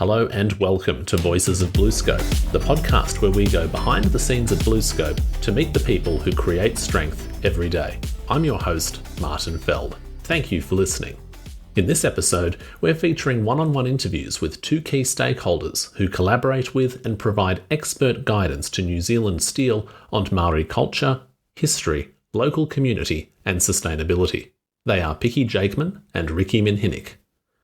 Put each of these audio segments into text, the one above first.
Hello and welcome to Voices of BlueScope, the podcast where we go behind the scenes at BlueScope to meet the people who create strength every day. I'm your host, Martin Feld. Thank you for listening. In this episode, we're featuring one-on-one interviews with two key stakeholders who collaborate with and provide expert guidance to New Zealand Steel on Māori culture, history, local community and sustainability. They are Piki Jakeman and Riki Minhinnick.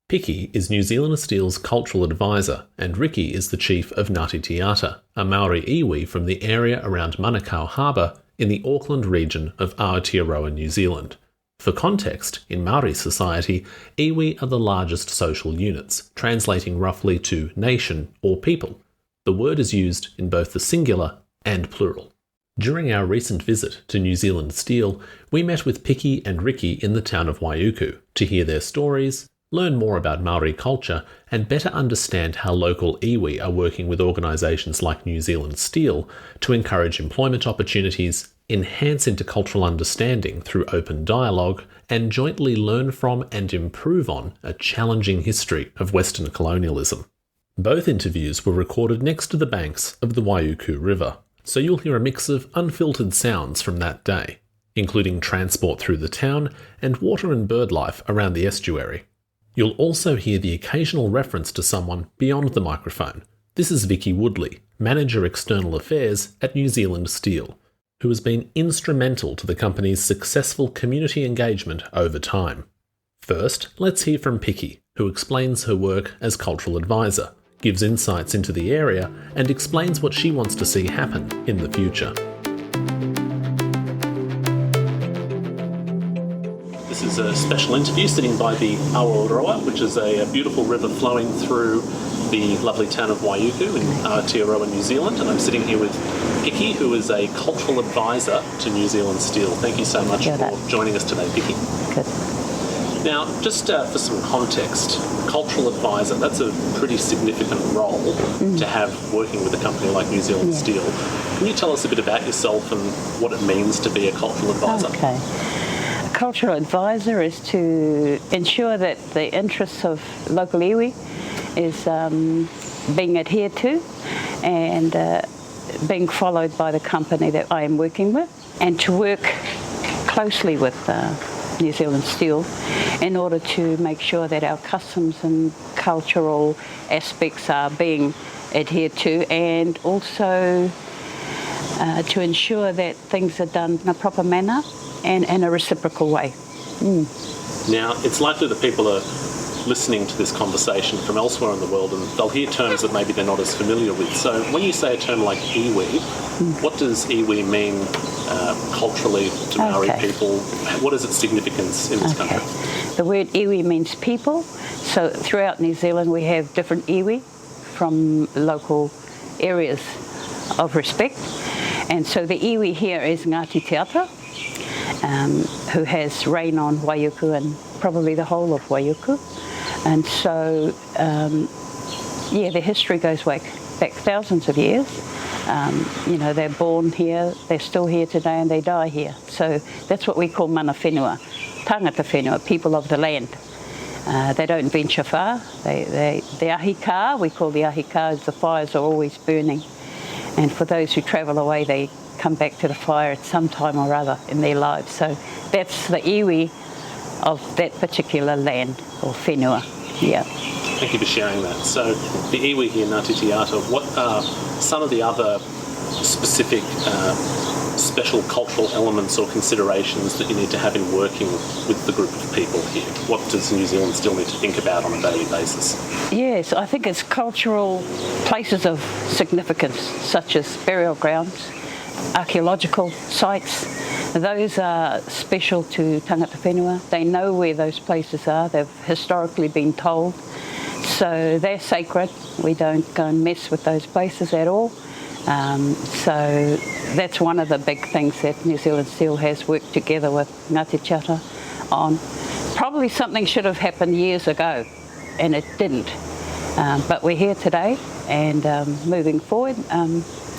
Piki is New Zealand Steel's cultural advisor and Riki is the chief of Ngāti Te Ata, a Māori iwi from the area around Manukau Harbour in the Auckland region of Aotearoa, New Zealand. For context, in Māori society, iwi are the largest social units, translating roughly to nation or people. The word is used in both the singular and plural. During our recent visit to New Zealand Steel, we met with Piki and Riki in the town of Waiuku to hear their stories, learn more about Māori culture, and better understand how local iwi are working with organisations like New Zealand Steel to encourage employment opportunities, enhance intercultural understanding through open dialogue, and jointly learn from and improve on a challenging history of Western colonialism. Both interviews were recorded next to the banks of the Waiuku River, so you'll hear a mix of unfiltered sounds from that day, including transport through the town and water and bird life around the estuary. You'll also hear the occasional reference to someone beyond the microphone. This is Vicki Woodley, Manager External Affairs at New Zealand Steel, who has been instrumental to the company's successful community engagement over time. First, let's hear from Piki, who explains her work as cultural advisor, gives insights into the area, and explains what she wants to see happen in the future. This is a special interview sitting by the Awaroa, which is a beautiful river flowing through the lovely town of Waiuku in Aotearoa, New Zealand, and I'm sitting here with Piki, who is a cultural advisor to New Zealand Steel. Thank you so much for joining us today, Piki. Good. Now, just for some context, cultural advisor, that's a pretty significant role to have working with a company like New Zealand Steel. Can you tell us a bit about yourself and what it means to be a cultural advisor? Okay. A cultural advisor is to ensure that the interests of local iwi is being adhered to and being followed by the company that I am working with, and to work closely with New Zealand Steel in order to make sure that our customs and cultural aspects are being adhered to, and also to ensure that things are done in a proper manner and in a reciprocal way. Now, it's likely that people are listening to this conversation from elsewhere in the world and they'll hear terms that maybe they're not as familiar with. So when you say a term like iwi, what does iwi mean culturally to Māori people? What is its significance in this country? The word iwi means people. So throughout New Zealand we have different iwi from local areas of respect. And so the iwi here is Ngāti Te Ata, who has reign on Waiuku and probably the whole of Waiuku. And so, the history goes back thousands of years. They're born here, they're still here today, and they die here. So that's what we call mana whenua, tangata whenua, people of the land. They don't venture far. The ahi-ka, we call the ahi-ka, as the fires are always burning. And for those who travel away, they come back to the fire at some time or other in their lives. So that's the iwi of that particular land or whenua. Thank you for sharing that. So the iwi here, Ngāti Te Ata, what are some of the other specific special cultural elements or considerations that you need to have in working with the group of people here? What does New Zealand still need to think about on a daily basis? Yes, I think it's cultural places of significance, such as burial grounds, archaeological sites. Those are special to tangata whenua. They know where those places are. They've historically been told. So they're sacred. We don't go and mess with those places at all. So that's one of the big things that New Zealand Steel has worked together with Ngāti Te Ata on. Probably something should have happened years ago, and it didn't. But we're here today, and moving forward,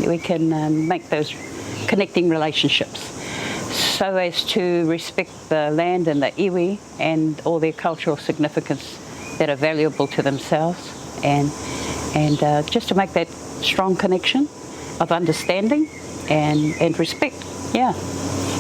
we can make those connecting relationships so as to respect the land and the iwi and all their cultural significance that are valuable to themselves, and and just to make that strong connection of understanding and respect. Yeah.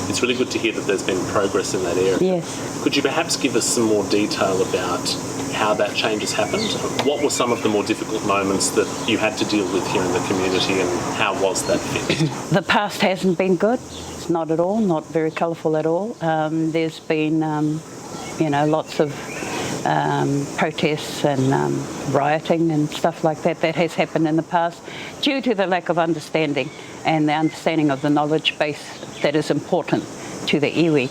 It's really good to hear that there's been progress in that area. Yes. Could you perhaps give us some more detail about how that change has happened? What were some of the more difficult moments that you had to deal with here in the community, and how was that fixed? The past hasn't been good. It's not at all, not very colourful at all. There's been, lots of protests and rioting and stuff like that. That has happened in the past due to the lack of understanding and the understanding of the knowledge base that is important to the iwi.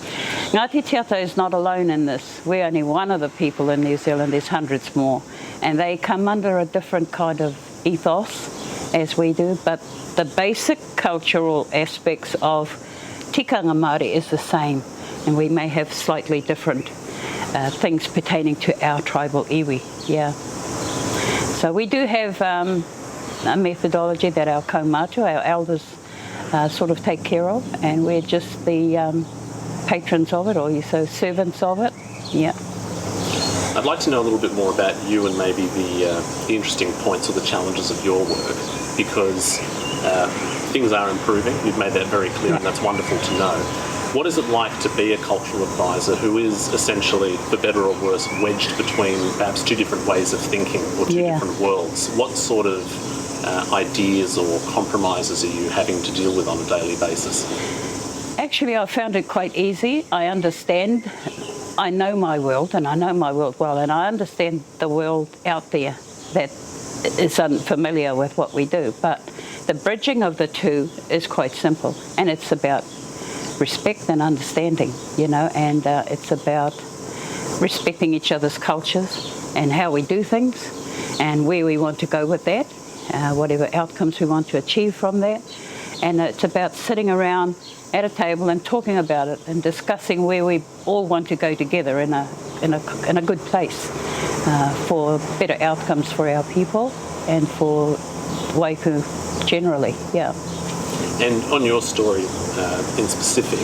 Ngāti Te Ata is not alone in this. We're only one of the people in New Zealand. There's hundreds more, and they come under a different kind of ethos as we do, but the basic cultural aspects of tikanga Māori is the same, and we may have slightly different things pertaining to our tribal iwi. Yeah. So we do have a methodology that our kaumātua, our elders, sort of take care of, and we're just the patrons of it, or so servants of it. Yeah. I'd like to know a little bit more about you and maybe the interesting points or the challenges of your work, because things are improving. You've made that very clear, and that's wonderful to know. What is it like to be a cultural advisor who is essentially, for better or worse, wedged between perhaps two different ways of thinking or two different worlds? What sort of ideas or compromises are you having to deal with on a daily basis? Actually, I found it quite easy. I understand. I know my world, and I know my world well, and I understand the world out there that is unfamiliar with what we do. But the bridging of the two is quite simple, and it's about respect and understanding, and it's about respecting each other's cultures and how we do things and where we want to go with that, whatever outcomes we want to achieve from that. And it's about sitting around at a table and talking about it and discussing where we all want to go together in a good place for better outcomes for our people and for Waiuku generally. Yeah. And on your story in specific,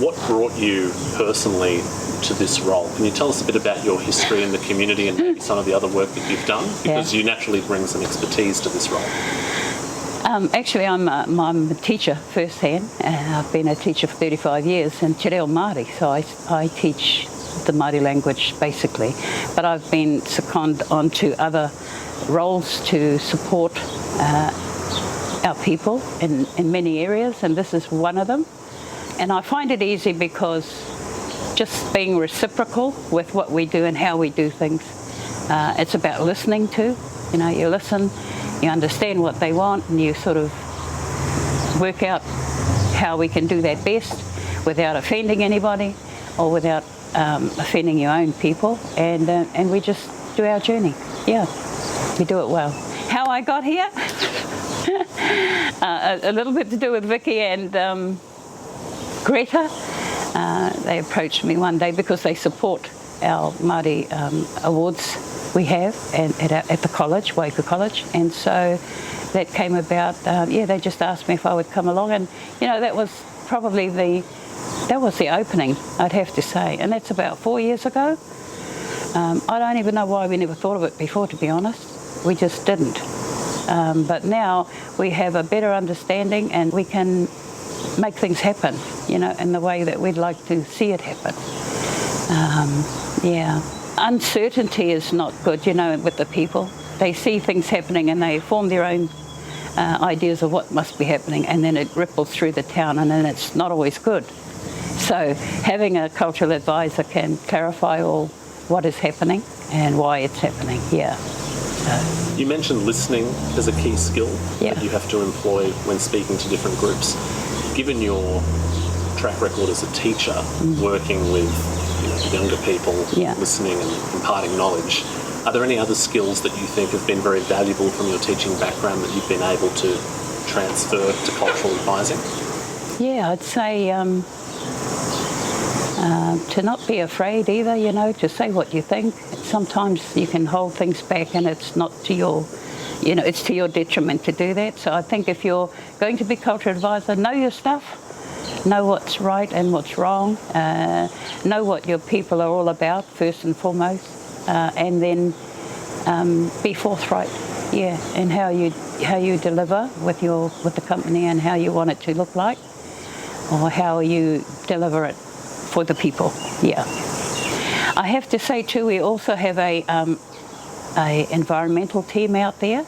what brought you personally to this role? Can you tell us a bit about your history in the community and maybe some of the other work that you've done? Because you naturally bring some expertise to this role. Actually, I'm a teacher firsthand. I've been a teacher for 35 years in Te Reo Māori, so I teach the Māori language basically. But I've been seconded onto other roles to support our people in many areas, and this is one of them. And I find it easy because just being reciprocal with what we do and how we do things. It's about listening to, you listen, you understand what they want, and you sort of work out how we can do that best without offending anybody or without offending your own people, and we just do our journey. Yeah, we do it well. How I got here? A little bit to do with Vicki and Greta. They approached me one day because they support our Māori awards we have at the college, Waiuku College, and so that came about. They just asked me if I would come along, and that was probably the opening, I'd have to say, and that's about 4 years ago. I don't even know why we never thought of it before, to be honest. We just didn't. But now we have a better understanding, and we can make things happen, in the way that we'd like to see it happen. Uncertainty is not good, with the people. They see things happening and they form their own ideas of what must be happening, and then it ripples through the town, and then it's not always good. So having a cultural advisor can clarify all what is happening and why it's happening. You mentioned listening as a key skill that you have to employ when speaking to different groups. Given your track record as a teacher, working with younger people, listening and imparting knowledge, are there any other skills that you think have been very valuable from your teaching background that you've been able to transfer to cultural advising? Yeah, I'd say to not be afraid either, to say what you think. Sometimes you can hold things back and it's not to your, it's to your detriment to do that. So I think if you're going to be cultural advisor, know your stuff. Know what's right and what's wrong. Know what your people are all about, first and foremost. And then be forthright Yeah, and how you deliver with the company and how you want it to look like, or how you deliver it for the people. Yeah. I have to say too, we also have a environmental team out there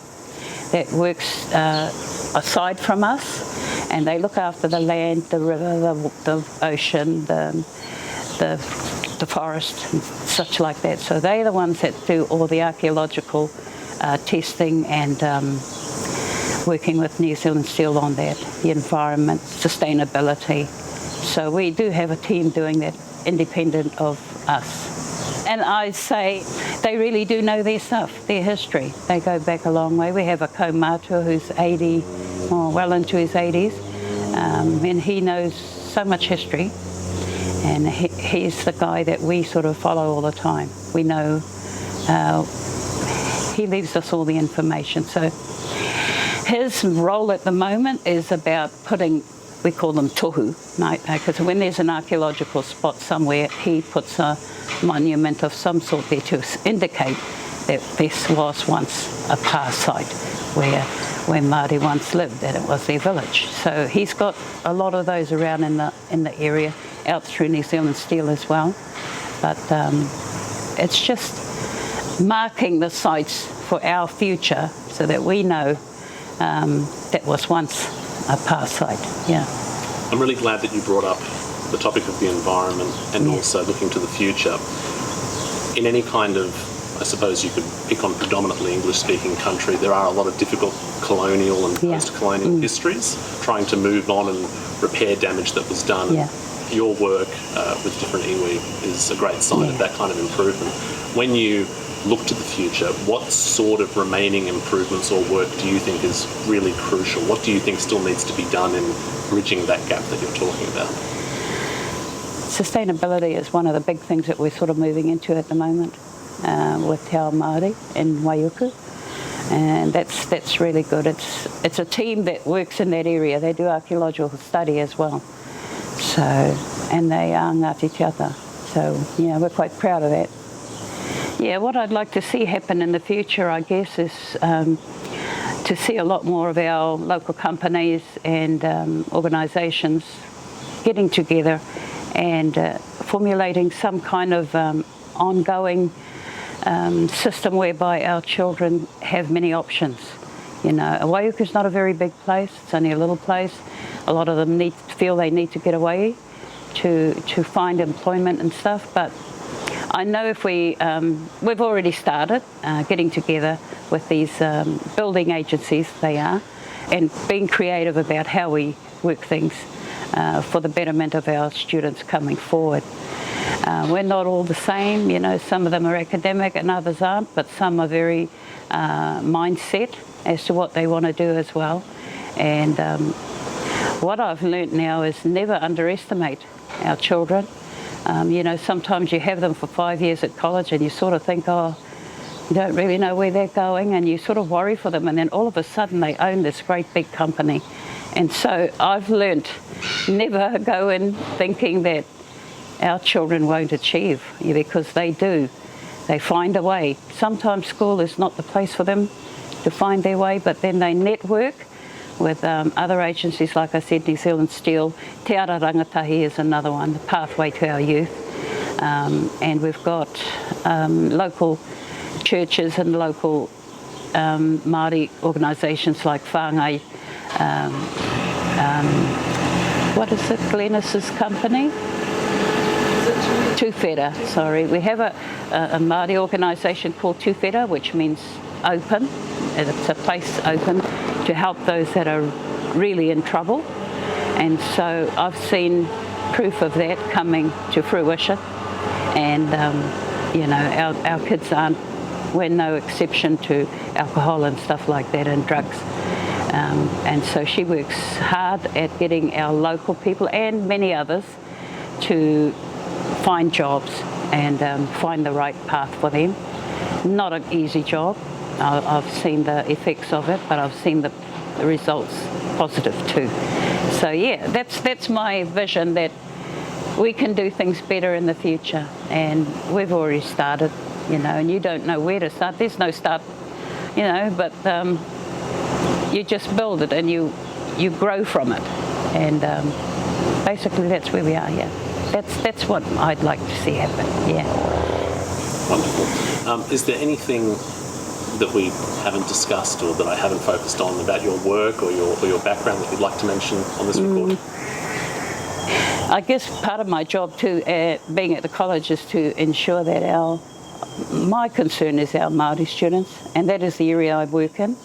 that works aside from us, and they look after the land, the river, the ocean, the forest, and such like that. So they're the ones that do all the archaeological testing and working with New Zealand Steel on that, the environment, sustainability. So we do have a team doing that independent of us. And I say they really do know their stuff, their history. They go back a long way. We have a kaumātua who's 80, well into his 80s, and he knows so much history. And he's the guy that we sort of follow all the time. We know, he leaves us all the information. So his role at the moment is about putting, we call them tohu, because when there's an archaeological spot somewhere, he puts a monument of some sort there to indicate that this was once a pa site where Māori once lived, that it was their village. So he's got a lot of those around in the area, out through New Zealand Steel as well. But it's just marking the sites for our future so that we know that was once a pa site. Yeah. I'm really glad that you brought up the topic of the environment and also looking to the future. In any kind of, I suppose you could pick on predominantly English-speaking country, there are a lot of difficult colonial and post-colonial histories, trying to move on and repair damage that was done. Yeah. Your work with different iwi is a great sign of that kind of improvement. When you look to the future, what sort of remaining improvements or work do you think is really crucial? What do you think still needs to be done in bridging that gap that you're talking about? Sustainability is one of the big things that we're sort of moving into at the moment with Te Ao Māori in Waiuku, and that's really good. It's a team that works in that area. They do archaeological study as well. So, and they are Ngāti Te Ata. So, yeah, we're quite proud of that. Yeah, what I'd like to see happen in the future, I guess, is to see a lot more of our local companies and organisations getting together and formulating some kind of ongoing system whereby our children have many options. You know, Waiuku is not a very big place, it's only a little place. A lot of them feel they need to get away to find employment and stuff, but I know if we've already started getting together with these building agencies, they are, and being creative about how we work things for the betterment of our students coming forward. We're not all the same, you know, some of them are academic and others aren't, but some are very mindset as to what they want to do as well. And what I've learnt now is never underestimate our children. You know, sometimes you have them for 5 years at college and you sort of think, oh, you don't really know where they're going, and you sort of worry for them, and then all of a sudden they own this great big company. And so I've learnt never go in thinking that our children won't achieve, because they do. They find a way. Sometimes school is not the place for them to find their way, but then they network with other agencies, like I said, New Zealand Steel. Te Ara Rangatahi is another one, the Pathway to Our Youth. And we've got local churches and local Māori organisations like Whāngai, what is it, Glennis's company? Tuwhera, sorry. We have a Māori organisation called Tuwhera, which means open. It's a place open to help those that are really in trouble. And so I've seen proof of that coming to fruition. And, you know, our kids we're no exception to alcohol and stuff like that and drugs. And so she works hard at getting our local people and many others to find jobs and find the right path for them. Not an easy job. I've seen the effects of it, but I've seen the results positive too. So yeah, that's my vision, that we can do things better in the future, and we've already started, you know, and you don't know where to start. There's no start but you just build it and you grow from it. And basically that's where we are, yeah. That's what I'd like to see happen, yeah. Wonderful. Is there anything that we haven't discussed or that I haven't focused on about your work or your background that you'd like to mention on this record? I guess part of my job too, being at the college, is to ensure that my concern is our Māori students, and that is the area I work in.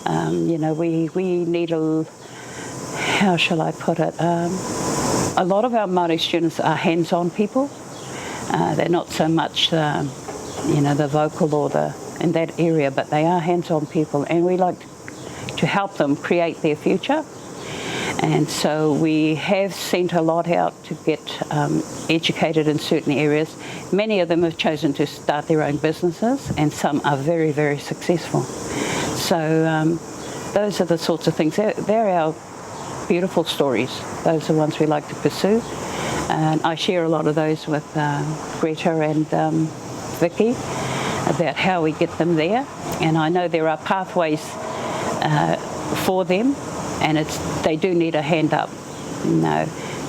We need how shall I put it? A lot of our Māori students are hands-on people. They're not so much the vocal or in that area, but they are hands-on people, and we like to help them create their future. And so we have sent a lot out to get educated in certain areas. Many of them have chosen to start their own businesses, and some are very, very successful. So those are the sorts of things. They're our beautiful stories. Those are the ones we like to pursue. And I share a lot of those with Greta and Vicki about how we get them there. And I know there are pathways for them, and they do need a hand up.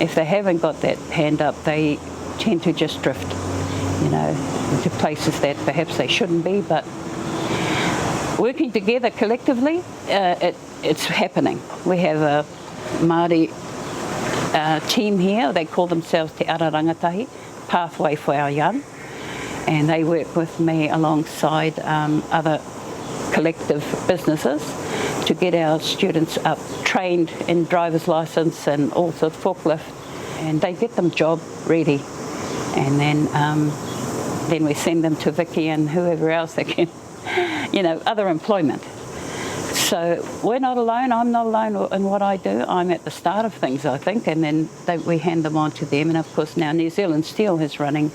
If they haven't got that hand up, they tend to just drift, into places that perhaps they shouldn't be. But working together collectively, it's happening. We have a Māori team here. They call themselves Te Ara Rangatahi, Pathway for Our Young, and they work with me alongside other collective businesses to get our students up, trained in driver's license and also forklift, and they get them job ready, and then we send them to Vicki and whoever else they can, other employment. So we're not alone. I'm not alone in what I do. I'm at the start of things, I think, and then we hand them on to them. And of course now New Zealand Steel is running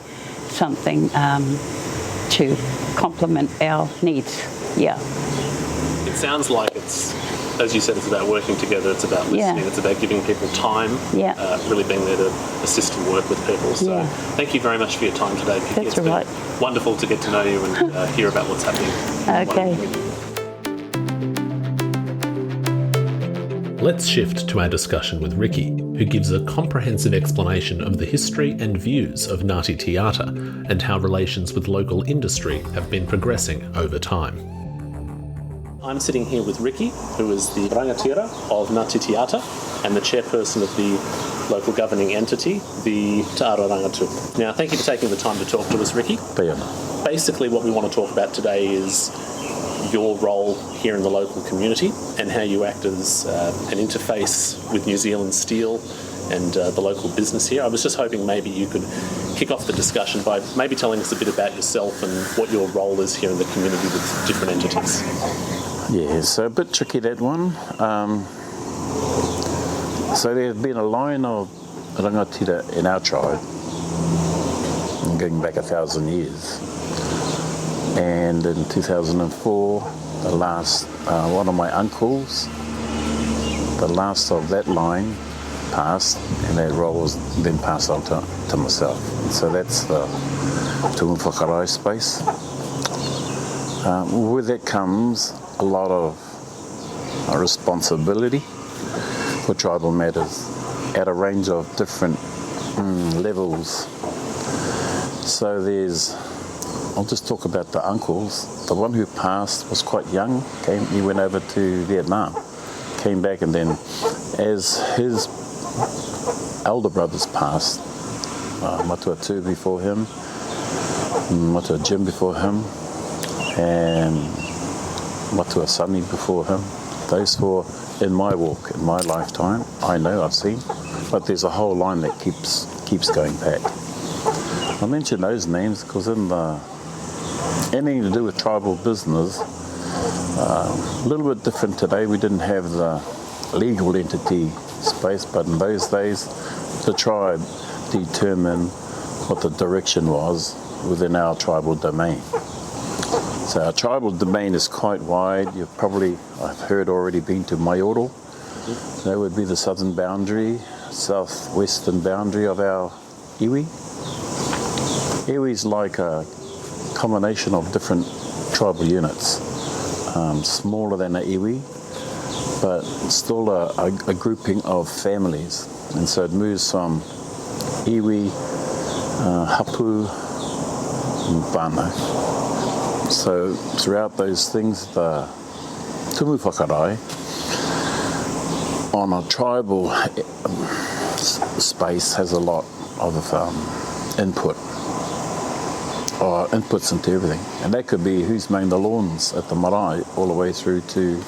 something to complement our needs. Yeah. It sounds like it's, as you said, it's about working together, it's about listening, it's about giving people time, really being there to assist and work with people. So thank you very much for your time today, Piki. That's right. Wonderful to get to know you and hear about what's happening. Okay. Let's shift to our discussion with Riki, who gives a comprehensive explanation of the history and views of Ngāti Te Ata and how relations with local industry have been progressing over time. I'm sitting here with Riki, who is the rangatira of Ngāti Te Ata and the chairperson of the local governing entity, the Te Ara Rangatu. Now, thank you for taking the time to talk to us, Riki. Basically, what we want to talk about today is your role here in the local community and how you act as an interface with New Zealand Steel and the local business here. I was just hoping maybe you could kick off the discussion by maybe telling us a bit about yourself and what your role is here in the community with different entities. Yeah, so a bit tricky, that one. So there's been a line of rangatira in our tribe going back 1,000 years. And in 2004, the last, one of my uncles, the last of that line passed, and that role was then passed on to myself. So that's the Tumu Whakarai space. With that comes a lot of responsibility for tribal matters at a range of different levels. So I'll just talk about the uncles. The one who passed was quite young. He went over to Vietnam, came back, and then as his elder brothers passed, Matua Tu before him, Matua Jim before him, and Matua Sunny before him. Those four in my walk, in my lifetime, I know, I've seen, but there's a whole line that keeps going back. I mention those names because in anything to do with tribal business, a little bit different today. We didn't have the legal entity space, but in those days, the tribe determined what the direction was within our tribal domain. So our tribal domain is quite wide. You've probably, I've heard, already been to Maioro. That would be the southern boundary, southwestern boundary of our iwi. Iwi is like a combination of different tribal units. smaller than a iwi, but still a grouping of families. And so it moves from iwi, hapu, and whānau. So throughout those things, the tumu whakarai on a tribal space has a lot of input, or inputs into everything. And that could be who's mowing the lawns at the marae, all the way through to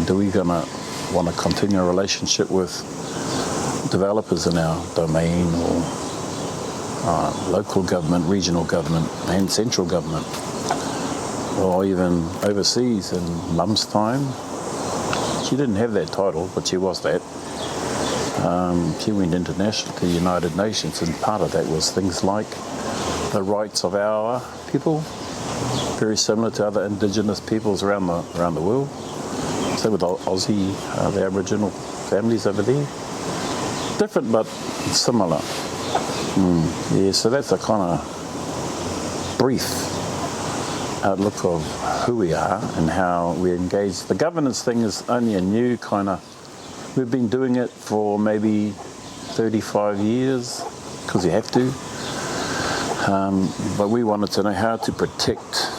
do we gonna want to continue a relationship with developers in our domain, or local government, regional government and central government, or even overseas. In Mum's time, she didn't have that title, but she was that. She went international to the United Nations, and part of that was things like the rights of our people, very similar to other indigenous peoples around the world. So with Aussie, the Aboriginal families over there, different but similar. So that's a kind of brief outlook of who we are and how we engage. The governance thing is only a new kind of, we've been doing it for maybe 35 years, because you have to. But we wanted to know how to protect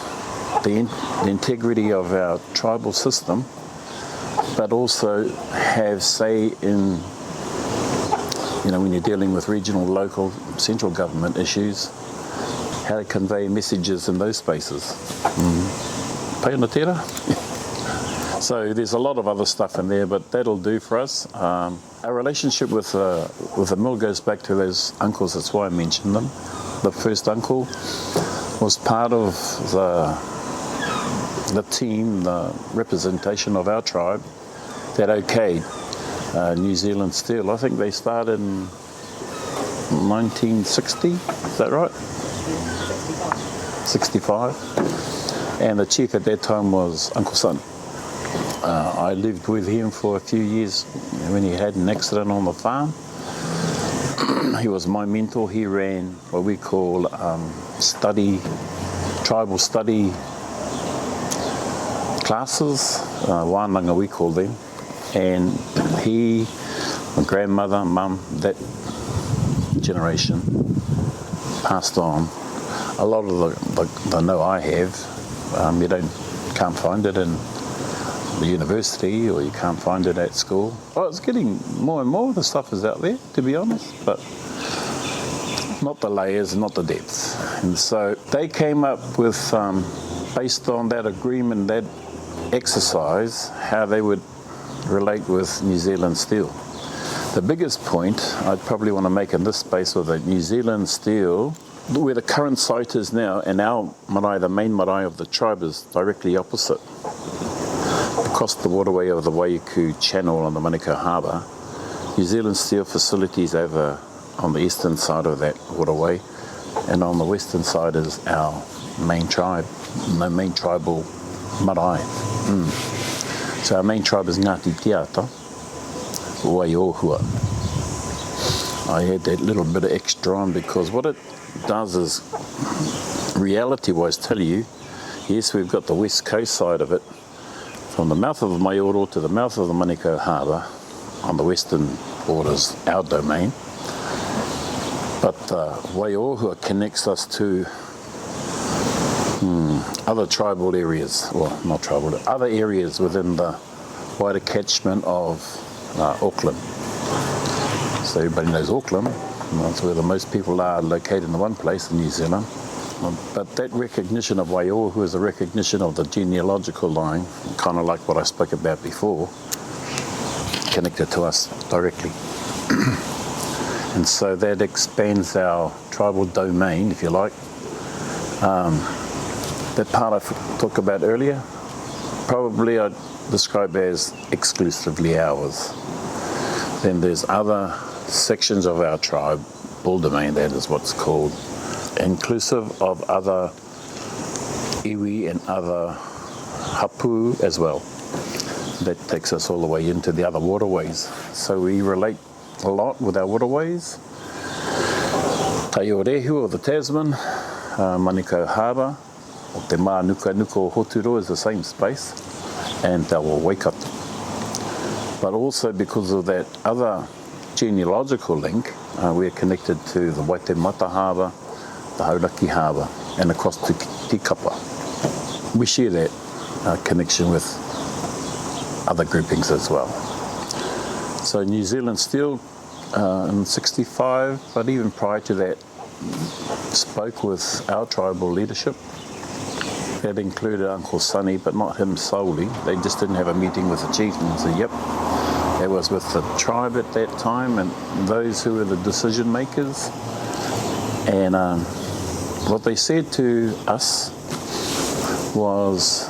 the integrity of our tribal system, but also have say in, when you're dealing with regional, local, central government issues, how to convey messages in those spaces. Pēna tērā. So there's a lot of other stuff in there, but that'll do for us. Our relationship with the mill goes back to those uncles. That's why I mentioned them. The first uncle was part of the team, the representation of our tribe that okayed New Zealand Steel. I think they started in 1960, is that right? 65. And the chief at that time was Uncle Son. I lived with him for a few years when he had an accident on the farm. He was my mentor. He ran what we call tribal study classes, wānanga we call them. And he, my grandmother, mum, that generation passed on a lot of the know I have. You can't find it in the university, or you can't find it at school. Oh, it's getting more and more. The stuff is out there, to be honest, but not the layers, not the depth. And so they came up with, based on that agreement, that exercise, how they would relate with New Zealand Steel. The biggest point I'd probably want to make in this space with the New Zealand Steel, where the current site is now, and our marae, the main marae of the tribe, is directly opposite. Across the waterway of the Waiuku Channel on the Manukau Harbour, New Zealand Steel facilities over on the eastern side of that waterway, and on the western side is our main tribe, the main tribal marae. So our main tribe is Ngāti Te Ata, Waiuku. I had that little bit of extra on because what it does is, reality-wise, tell you, yes, we've got the west coast side of it, from the mouth of the Maioro to the mouth of the Manukau Harbour, on the western borders, our domain. But Waiuku connects us to other tribal areas, well, not tribal, other areas within the wider catchment of Auckland. So everybody knows Auckland, and that's where the most people are located in the one place in New Zealand. But that recognition of Waiuku is a recognition of the genealogical line, kind of like what I spoke about before, connected to us directly. And so that expands our tribal domain, if you like. That part I talked about earlier, probably I'd describe as exclusively ours. Then there's other sections of our tribe, bull domain, that is what's called, inclusive of other iwi and other hapu as well. That takes us all the way into the other waterways. So we relate a lot with our waterways. Taiorehu or the Tasman, Manukau Harbour, o te mā nuka o Hoturo is the same space, and te awa Waikato. But also because of that other genealogical link, we're connected to the Waitemata Harbour, the Hauraki Harbour, and across to Tikapa. We share that connection with other groupings as well. So New Zealand Steel in 65, but even prior to that, spoke with our tribal leadership. That included Uncle Sonny, but not him solely. They just didn't have a meeting with the chiefs and said, yep, that was with the tribe at that time and those who were the decision makers. And what they said to us was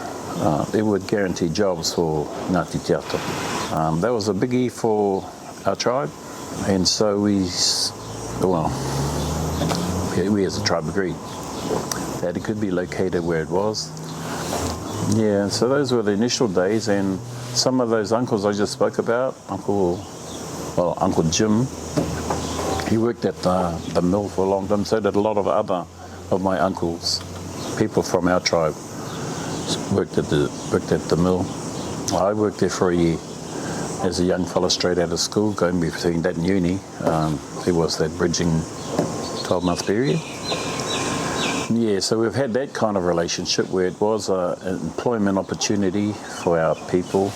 it would guarantee jobs for Ngāti Te Ata. That was a biggie for our tribe, and so we as a tribe agreed that it could be located where it was. Yeah, so those were the initial days, and some of those uncles I just spoke about, Uncle Jim, he worked at the mill for a long time, so did a lot of other of my uncles, people from our tribe, worked at the mill. I worked there for a year as a young fella straight out of school, going between that and uni. There was that bridging 12-month period. Yeah, so we've had that kind of relationship where it was an employment opportunity for our people.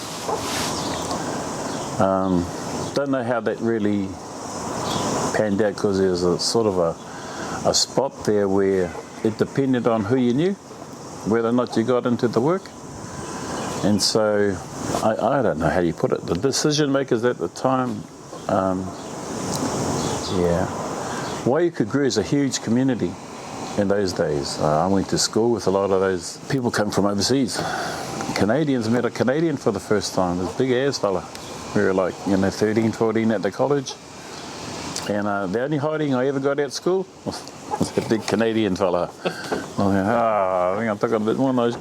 Don't know how that really panned out, because there's a sort of a spot there where it depended on who you knew, whether or not you got into the work. And so I don't know how you put it. The decision makers at the time, Waiuku grew as a huge community in those days. I went to school with a lot of those people come from overseas. Canadians, met a Canadian for the first time, this big ass fella. We were like, 13, 14 at the college. And the only hiding I ever got at school was that big Canadian fella. I think I took a bit more than those.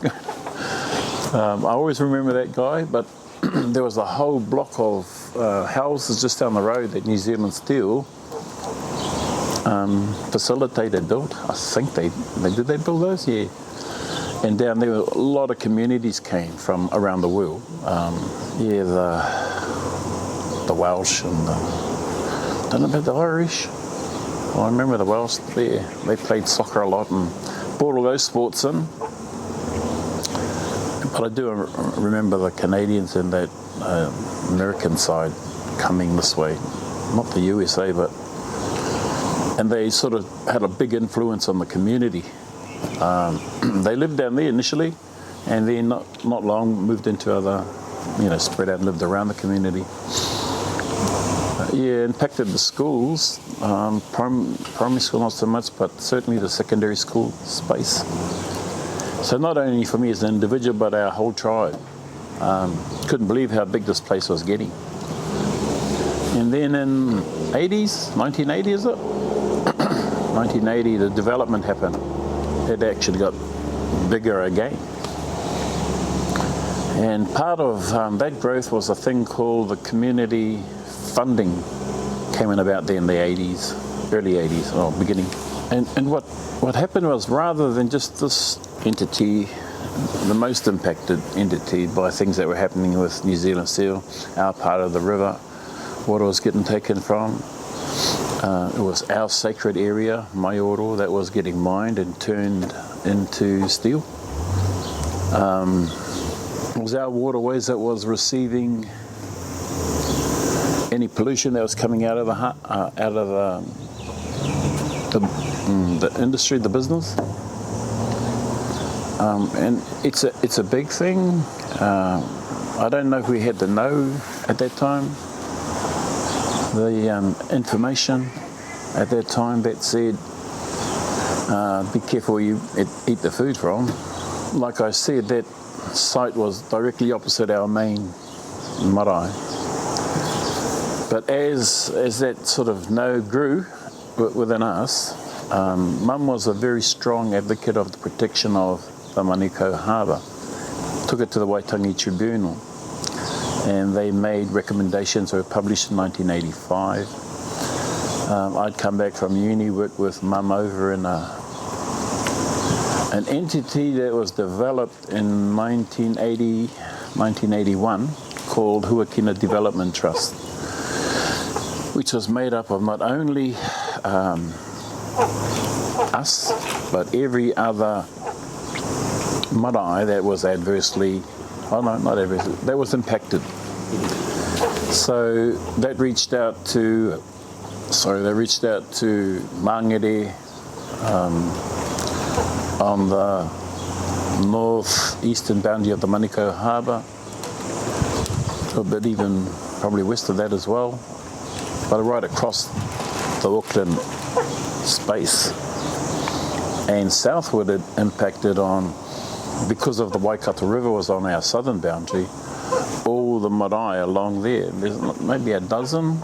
I always remember that guy, but there was a whole block of houses just down the road that New Zealand Steel facilitated, built. I think they build those? Yeah. And down there, a lot of communities came from around the world. The Welsh and I don't know about the Irish. Well, I remember the Welsh there. They played soccer a lot and brought all those sports in. But I do remember the Canadians and that American side coming this way. Not the USA, but... And they sort of had a big influence on the community. They lived down there initially, and then not long moved into other, spread out and lived around the community. Impacted the schools, primary school not so much, but certainly the secondary school space. So not only for me as an individual, but our whole tribe. Couldn't believe how big this place was getting. And then in 1980 is it? 1980, the development happened. It actually got bigger again. And part of that growth was a thing called the community funding. Came in about there in the 80s, early 80s, or beginning. And what happened was, rather than just this entity, the most impacted entity by things that were happening with New Zealand Steel, our part of the river, water was getting taken from. It was our sacred area, Maioro, that was getting mined and turned into steel. It was our waterways that was receiving any pollution that was coming out of the industry, the business. And it's a big thing. I don't know if we had the know at that time. The information at that time that said, be careful where you eat the food from. Like I said, that site was directly opposite our main marae. But as that sort of know grew within us, Mum was a very strong advocate of the protection of the Manukau Harbour. Took it to the Waitangi Tribunal, and they made recommendations that were published in 1985. I'd come back from uni, worked with Mum over in an entity that was developed in 1981 called Huakina Development Trust, which was made up of not only us, but every other marae that was that was impacted. So they reached out to Mangere on the north-eastern boundary of the Manukau Harbour, a bit even probably west of that as well, but right across the Auckland space. And southward it impacted on, because of the Waikato River was on our southern boundary, all the marae along there. There's maybe a dozen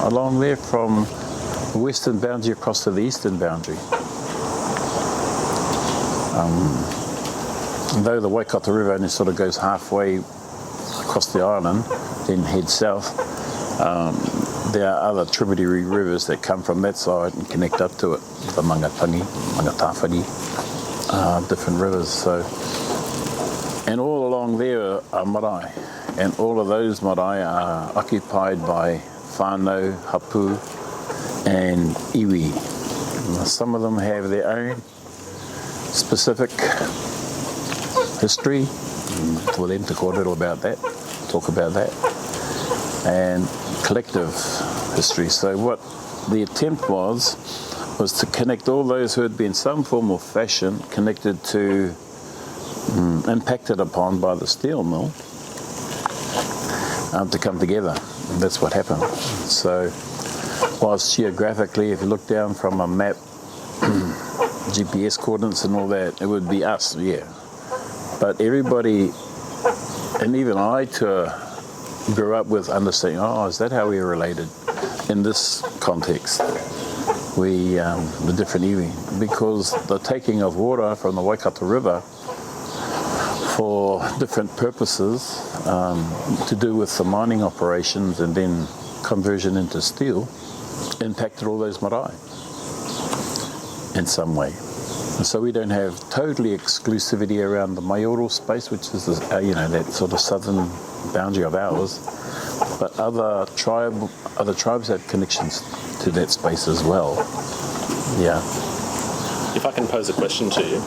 along there from the western boundary across to the eastern boundary. Though the Waikato River only sort of goes halfway across the island, then heads south, there are other tributary rivers that come from that side and connect up to it, the Mangatangi, Mangatawhari, different rivers. So, and all along there are marae, and all of those marae are occupied by whānau, hapu, and iwi. Some of them have their own specific history, for them to kōrero about that, talk about that, and collective history. So what the attempt was to connect all those who had been some form or fashion connected to, impacted upon by the steel mill, to come together. And that's what happened. So whilst geographically, if you look down from a map, GPS coordinates and all that, it would be us, yeah. But everybody, and even I grew up with understanding, is that how we're related in this context? The different iwi, because the taking of water from the Waikato River for different purposes, to do with the mining operations and then conversion into steel, impacted all those marae in some way. And so we don't have totally exclusivity around the Maioro space, which is that sort of southern boundary of ours, but other tribes have connections to that space as well. Yeah. If I can pose a question to you.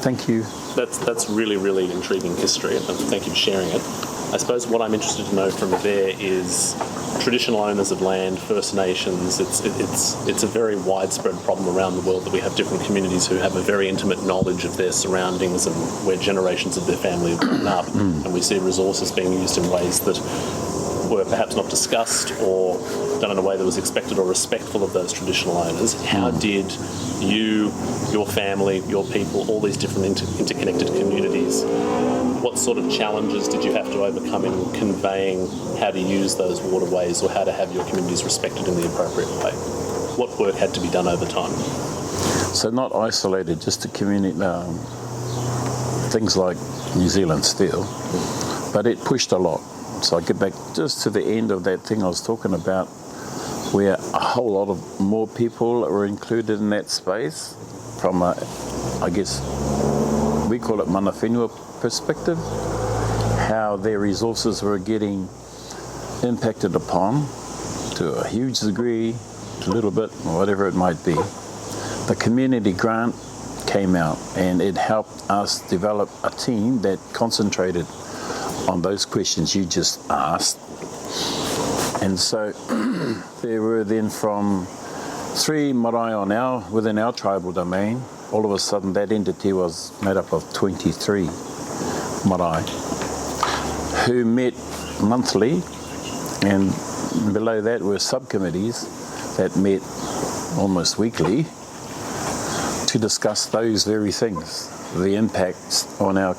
Thank you. That's really, really intriguing history, and thank you for sharing it. I suppose what I'm interested to know from there is traditional owners of land, First Nations. It's a very widespread problem around the world that we have different communities who have a very intimate knowledge of their surroundings and where generations of their family have grown up, and we see resources being used in ways that were perhaps not discussed or done in a way that was expected or respectful of those traditional owners. How did you, your family, your people, all these different interconnected communities, what sort of challenges did you have to overcome in conveying how to use those waterways or how to have your communities respected in the appropriate way? What work had to be done over time? So not isolated just to community, things like New Zealand Steel, but it pushed a lot. So I get back just to the end of that thing I was talking about, where a whole lot of more people were included in that space from a, I guess, we call it mana whenua perspective, how their resources were getting impacted upon to a huge degree, a little bit, or whatever it might be. The community grant came out and it helped us develop a team that concentrated on those questions you just asked. And so there were then from 3 marae within our tribal domain, all of a sudden that entity was made up of 23 marae who met monthly, and below that were subcommittees that met almost weekly to discuss those very things, the impacts on our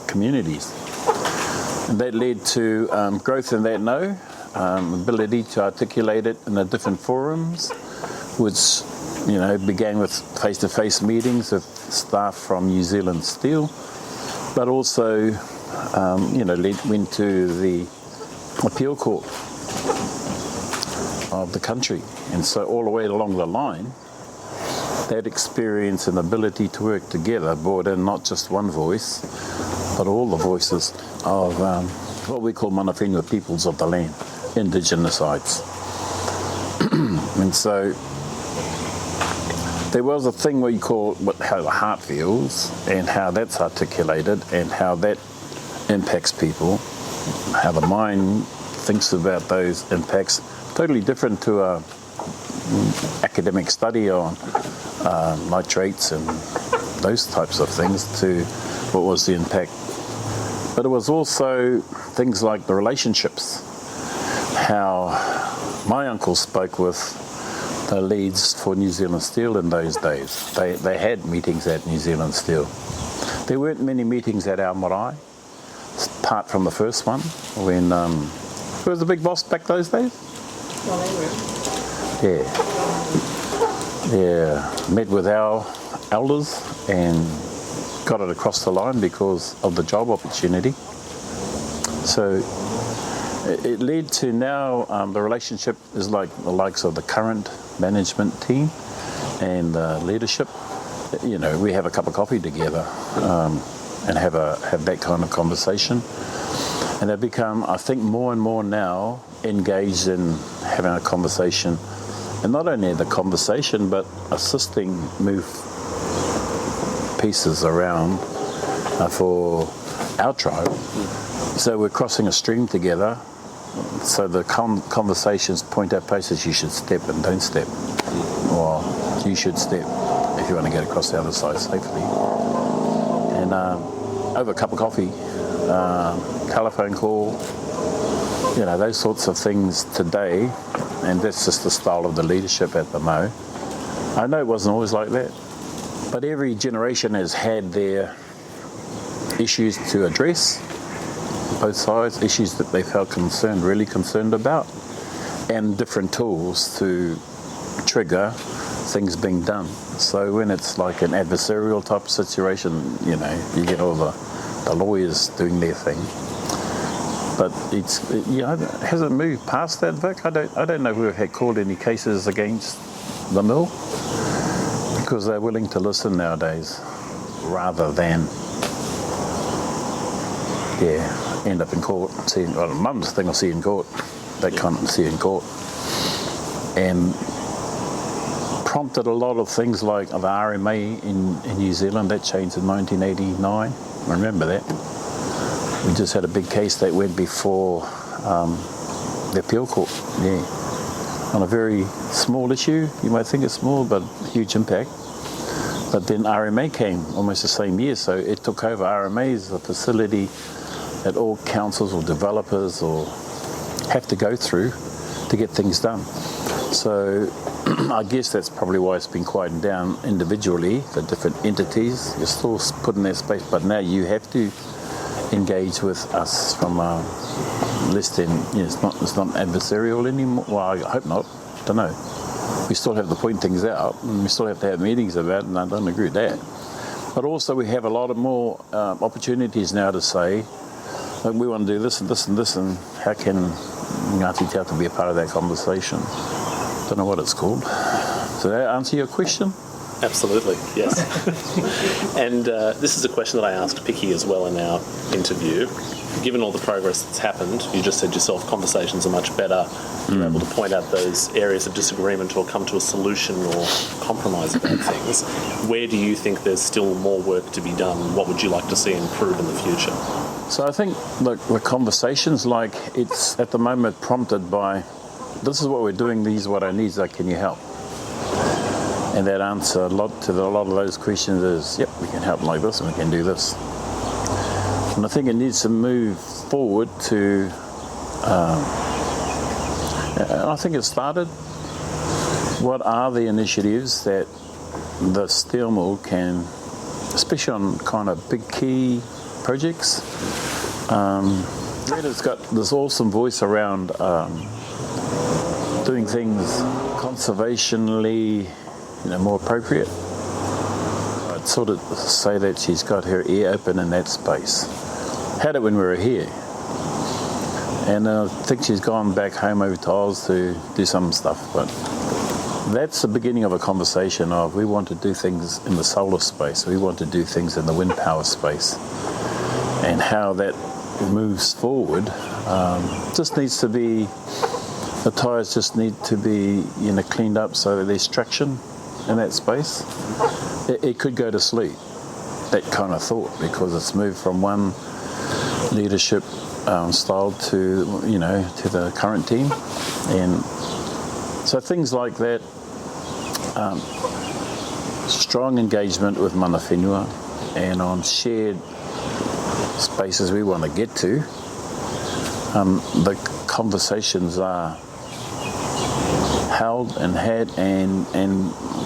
communities. And that led to growth in that ability to articulate it in the different forums, which began with face-to-face meetings with staff from New Zealand Steel, but also went to the appeal court of the country. And so all the way along the line, that experience and ability to work together brought in not just one voice, but all the voices of what we call mana whenua peoples of the land, indigenousites. And so there was a thing we call how the heart feels and how that's articulated and how that impacts people, how the mind thinks about those impacts, totally different to a academic study on nitrates and those types of things to what was the impact. But it was also things like the relationships, how my uncle spoke with the leads for New Zealand Steel in those days. They had meetings at New Zealand Steel. There weren't many meetings at our marae, apart from the first one, when who was the big boss back those days? Well, they were. Yeah, met with our elders and got it across the line because of the job opportunity. So it led to now the relationship is like the likes of the current management team and leadership. You know, we have a cup of coffee together and have that kind of conversation. And they've become, I think, more and more now engaged in having a conversation. And not only the conversation, but assisting move pieces around for our tribe. So we're crossing a stream together. So the conversations point out places you should step and don't step. Or you should step if you want to get across the other side safely. And over a cup of coffee, telephone call, you know, those sorts of things today. And that's just the style of the leadership at the Mo. I know it wasn't always like that, but every generation has had their issues to address, both sides, issues that they felt really concerned about, and different tools to trigger things being done. So when it's like an adversarial type of situation, you know, you get all the lawyers doing their thing. But it hasn't moved past that, Vic. I don't know if we've had called any cases against the mill because they're willing to listen nowadays rather than end up in court. Mum's thing I'll see in court. That kind of see in court. And prompted a lot of things like the RMA in New Zealand. That changed in 1989. I remember that. We just had a big case that went before the appeal court, on a very small issue. You might think it's small, but huge impact. But then RMA came almost the same year, so it took over. RMA is a facility that all councils or developers or have to go through to get things done. So I guess that's probably why it's been quieted down individually, the different entities. You're still put in that space, but now you have to engage with us from less than, it's not adversarial anymore. Well, I hope not. Don't know. We still have to point things out, and we still have to have meetings about it, and I don't agree with that. But also we have a lot of more opportunities now to say, like, we want to do this and this and this, and how can Ngāti Te Ata be a part of that conversation? Don't know what it's called. Does that answer your question? Absolutely, yes. And this is a question that I asked Piki as well in our interview. Given all the progress that's happened, you just said yourself, conversations are much better. You're able to point out those areas of disagreement or come to a solution or compromise about things. Where do you think there's still more work to be done? What would you like to see improve in the future? So I think the conversations, like, it's at the moment prompted by, this is what we're doing, these are what our needs are, can you help? And that answer a lot of those questions is, yep, we can help like this and we can do this. And I think it needs to move forward to, I think it started, what are the initiatives that the steel mill can, especially on kind of big key projects, it's got this awesome voice around doing things conservationally, more appropriate. I'd sort of say that she's got her ear open in that space. Had it when we were here. And I think she's gone back home over to Oz to do some stuff, but that's the beginning of a conversation of we want to do things in the solar space, we want to do things in the wind power space, and how that moves forward just needs to be, the tyres just need to be cleaned up so that there's traction in that space. It could go to sleep, that kind of thought, because it's moved from one leadership style to the current team, and so things like that. Strong engagement with mana whenua and on shared spaces we want to get to. The conversations are held and had and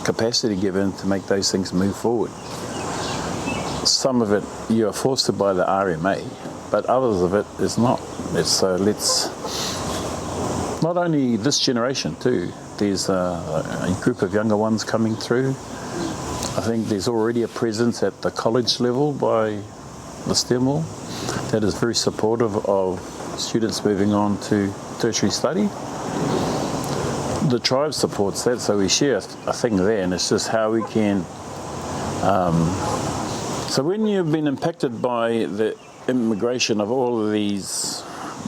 capacity given to make those things move forward. Some of it you are forced to by the RMA, but others of it is not. Let's not only this generation too. There's a group of younger ones coming through. I think there's already a presence at the college level by the Stemwell that is very supportive of students moving on to tertiary study. The tribe supports that, so we share a thing there, and it's just how we can. So when you've been impacted by the immigration of all of these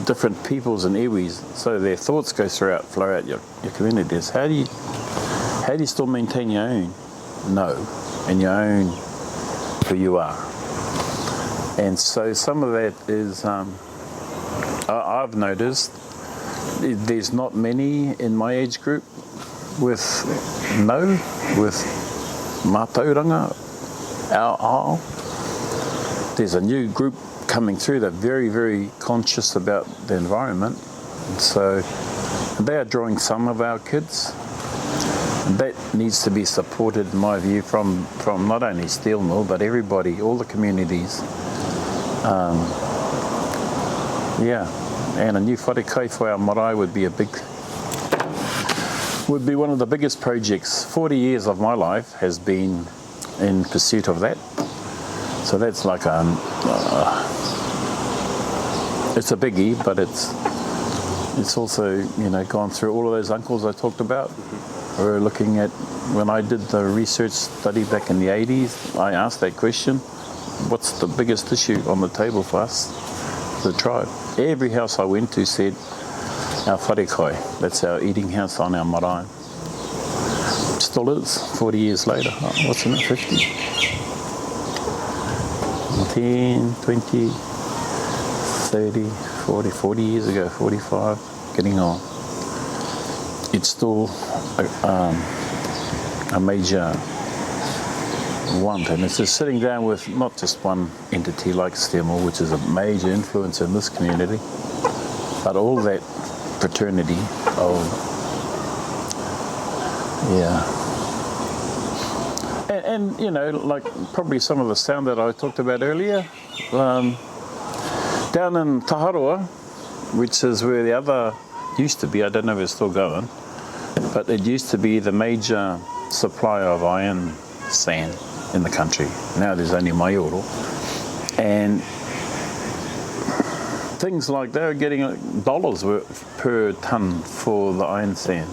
different peoples and iwis, so their thoughts flow out your communities. How do you still maintain your own and your own who you are? And so some of that is I've noticed there's not many in my age group with mātauranga, our. There's a new group coming through. They're very, very conscious about the environment. And so they are drawing some of our kids. That needs to be supported, in my view, from not only Steel Mill, but everybody, all the communities. And a new wharekai for our marae would be one of the biggest projects. 40 years of my life has been in pursuit of that. So that's like it's a biggie, but it's also gone through all of those uncles I talked about. We're looking at, when I did the research study back in the 80s, I asked that question: what's the biggest issue on the table for us, the tribe? Every house I went to said our wharekai. That's our eating house on our marae. Still is 40 years later. What's in it? 50. 10, 20, 30, 40 years ago, 45, getting on. It's still a major want, and it's just sitting down with not just one entity like Stemwell, which is a major influence in this community, but all that fraternity of, And like probably some of the sound that I talked about earlier, down in Taharoa, which is where the other used to be, I don't know if it's still going, but it used to be the major supplier of iron sand in the country. Now there's only Maioro. And things like they're getting dollars per tonne for the iron sand.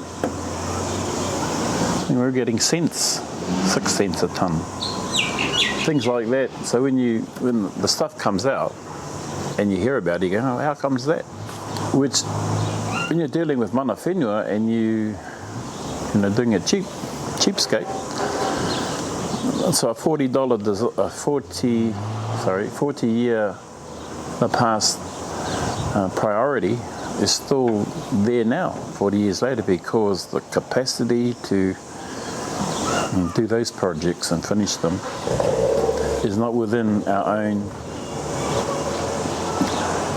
And we're getting cents. 6 cents a tonne, things like that. So when the stuff comes out and you hear about it, you go, oh, how comes that? Which, when you're dealing with mana whenua and doing a cheapskate, so a $40 year the past priority is still there now, 40 years later, because the capacity to do those projects and finish them is not within our own,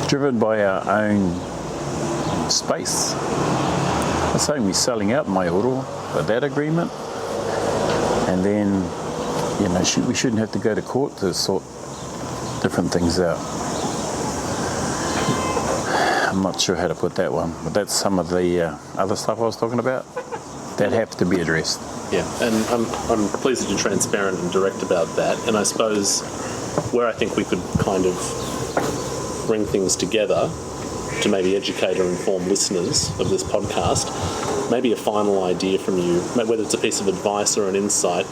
driven by our own space. I'm saying we're selling out Maioro for that agreement, and then we shouldn't have to go to court to sort different things out. I'm not sure how to put that one, but that's some of the other stuff I was talking about that have to be addressed. Yeah, and I'm pleased that you're transparent and direct about that. And I suppose where I think we could kind of bring things together to maybe educate or inform listeners of this podcast, maybe a final idea from you, whether it's a piece of advice or an insight,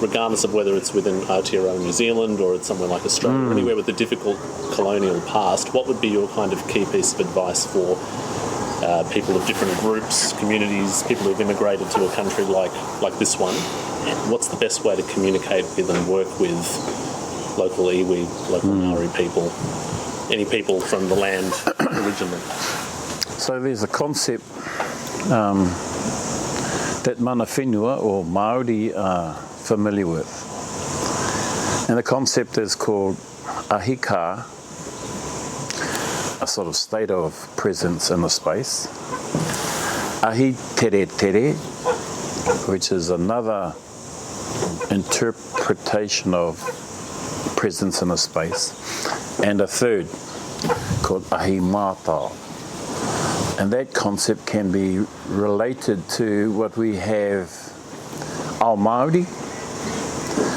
regardless of whether it's within Aotearoa New Zealand or it's somewhere like Australia, or anywhere with a difficult colonial past, what would be your kind of key piece of advice for people of different groups, communities, people who've immigrated to a country like this one? What's the best way to communicate with and work with local iwi, local Māori people, any people from the land originally? So there's a concept that mana whenua or Māori are familiar with. And the concept is called ahika, a sort of state of presence in the space. Ahi tere tere, which is another interpretation of presence in a space. And a third called ahi mātau. And that concept can be related to what we have ao Māori.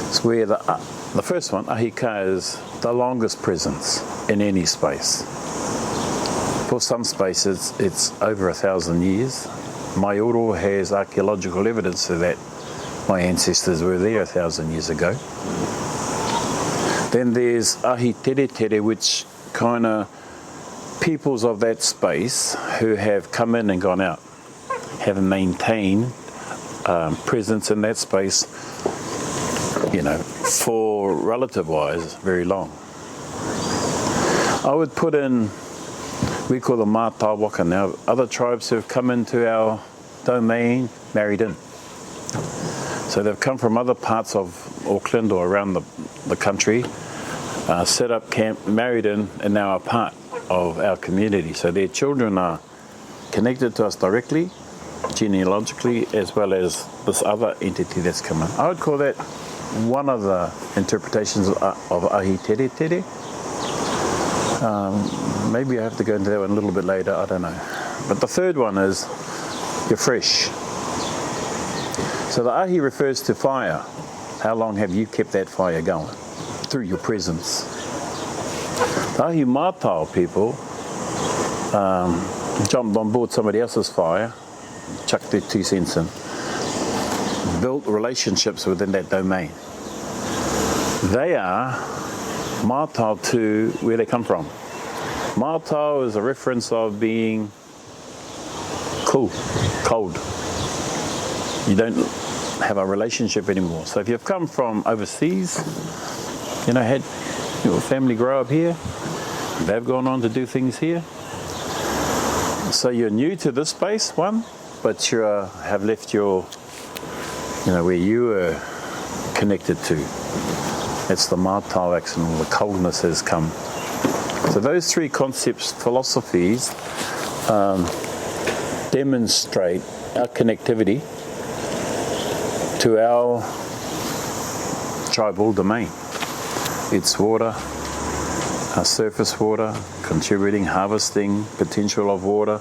It's where the first one, ahika, is the longest presence in any space. For some spaces, it's over 1,000 years. Maioro has archaeological evidence of that. My ancestors were there 1,000 years ago. Then there's ahi tere tere, which kind of peoples of that space who have come in and gone out, have maintained presence in that space, for relative-wise, very long. I would put in, we call them mātau waka now, other tribes who have come into our domain, married in. So they've come from other parts of Auckland or around the country, set up camp, married in, and now are part of our community. So their children are connected to us directly, genealogically, as well as this other entity that's come in. I would call that one of the interpretations of ahi tere tere. Maybe I have to go into that one a little bit later, I don't know. But the third one is you're fresh. So the ahi refers to fire. How long have you kept that fire going? Through your presence. The ahi mātau people jumped on board somebody else's fire, chucked their 2 cents in, built relationships within that domain. They are mātau to where they come from. Mātau is a reference of being cool, cold. You don't have a relationship anymore. So if you've come from overseas, had your family grow up here, they've gone on to do things here. So you're new to this space, one, but you have left your, where you were connected to. It's the mātau action, the coldness has come. So those 3 concepts, philosophies, demonstrate our connectivity to our tribal domain. It's water, surface water, contributing, harvesting, potential of water,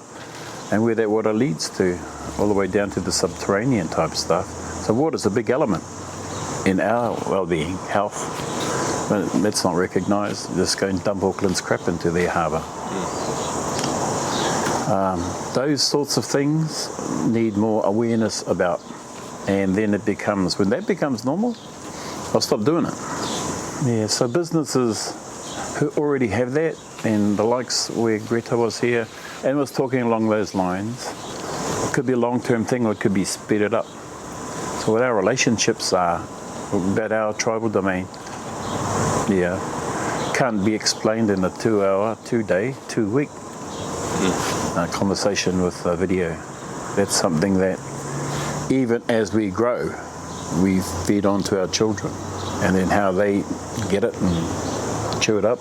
and where that water leads to, all the way down to the subterranean type stuff. So water's a big element in our well-being, health. But that's not recognised. Just go and dump Auckland's crap into their harbour. Those sorts of things need more awareness about. And then it becomes, when that becomes normal, I'll stop doing it. Yeah, so businesses who already have that, and the likes where Greta was here and was talking along those lines, it could be a long-term thing or it could be speeded up. So what our relationships are about our tribal domain, can't be explained in a 2-hour, 2-day, 2-week conversation with a video. That's something that even as we grow, we feed on to our children, and then how they get it and chew it up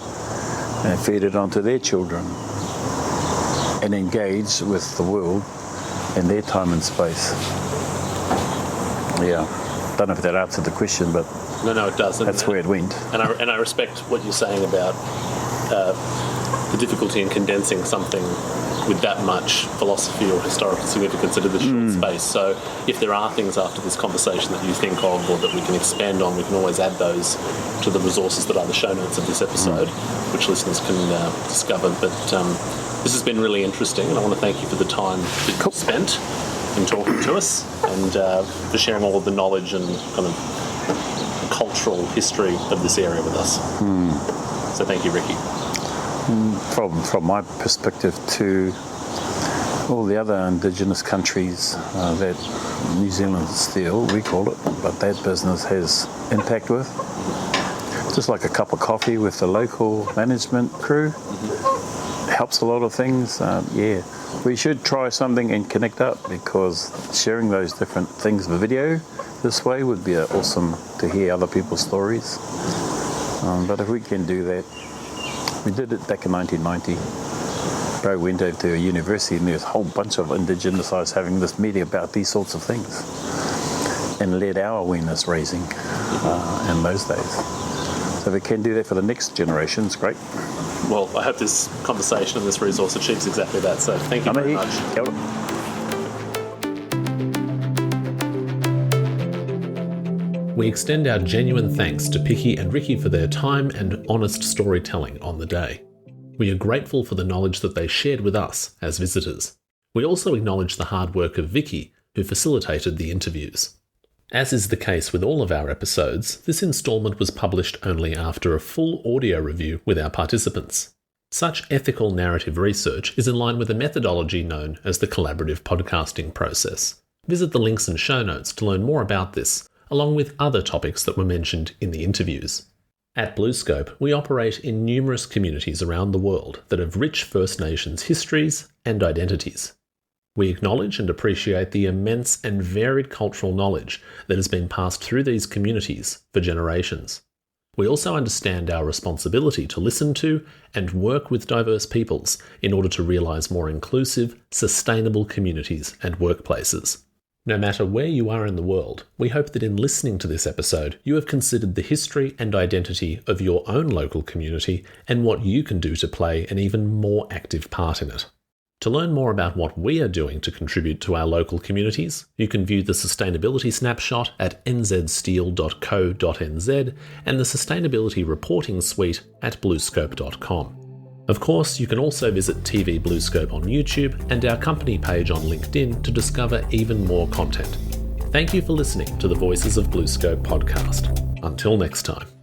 and feed it onto their children and engage with the world in their time and space. Don't know if that answered the question, but no, it does. That's where it went. And I respect what you're saying about the difficulty in condensing something with that much philosophy or historical significance into the short space. So if there are things after this conversation that you think of or that we can expand on, we can always add those to the resources that are the show notes of this episode, which listeners can discover. But This has been really interesting, and I want to thank you for the time that you spent in talking to us and for sharing all of the knowledge and kind of cultural history of this area with us. So thank you, Riki. From my perspective to all the other indigenous countries that New Zealand still, we call it, but that business has impact with. Just like a cup of coffee with the local management crew. Helps a lot of things. We should try something and connect up, because sharing those different things with video this way would be awesome to hear other people's stories. But if we can do that, we did it back in 1990. Bro went over to a university and there's a whole bunch of indigenous guys having this meeting about these sorts of things, and led our awareness raising in those days. So if we can do that for the next generation, it's great. Well, I hope this conversation and this resource achieves exactly that. So thank you very much. We extend our genuine thanks to Piki and Riki for their time and honest storytelling on the day. We are grateful for the knowledge that they shared with us as visitors. We also acknowledge the hard work of Vicki, who facilitated the interviews. As is the case with all of our episodes, this instalment was published only after a full audio review with our participants. Such ethical narrative research is in line with a methodology known as the collaborative podcasting process. Visit the links and show notes to learn more about this, along with other topics that were mentioned in the interviews. At BlueScope, we operate in numerous communities around the world that have rich First Nations histories and identities. We acknowledge and appreciate the immense and varied cultural knowledge that has been passed through these communities for generations. We also understand our responsibility to listen to and work with diverse peoples in order to realise more inclusive, sustainable communities and workplaces. No matter where you are in the world, we hope that in listening to this episode, you have considered the history and identity of your own local community and what you can do to play an even more active part in it. To learn more about what we are doing to contribute to our local communities, you can view the Sustainability Snapshot at nzsteel.co.nz and the Sustainability Reporting Suite at bluescope.com. Of course, you can also visit TV BlueScope on YouTube and our company page on LinkedIn to discover even more content. Thank you for listening to the Voices of BlueScope podcast. Until next time.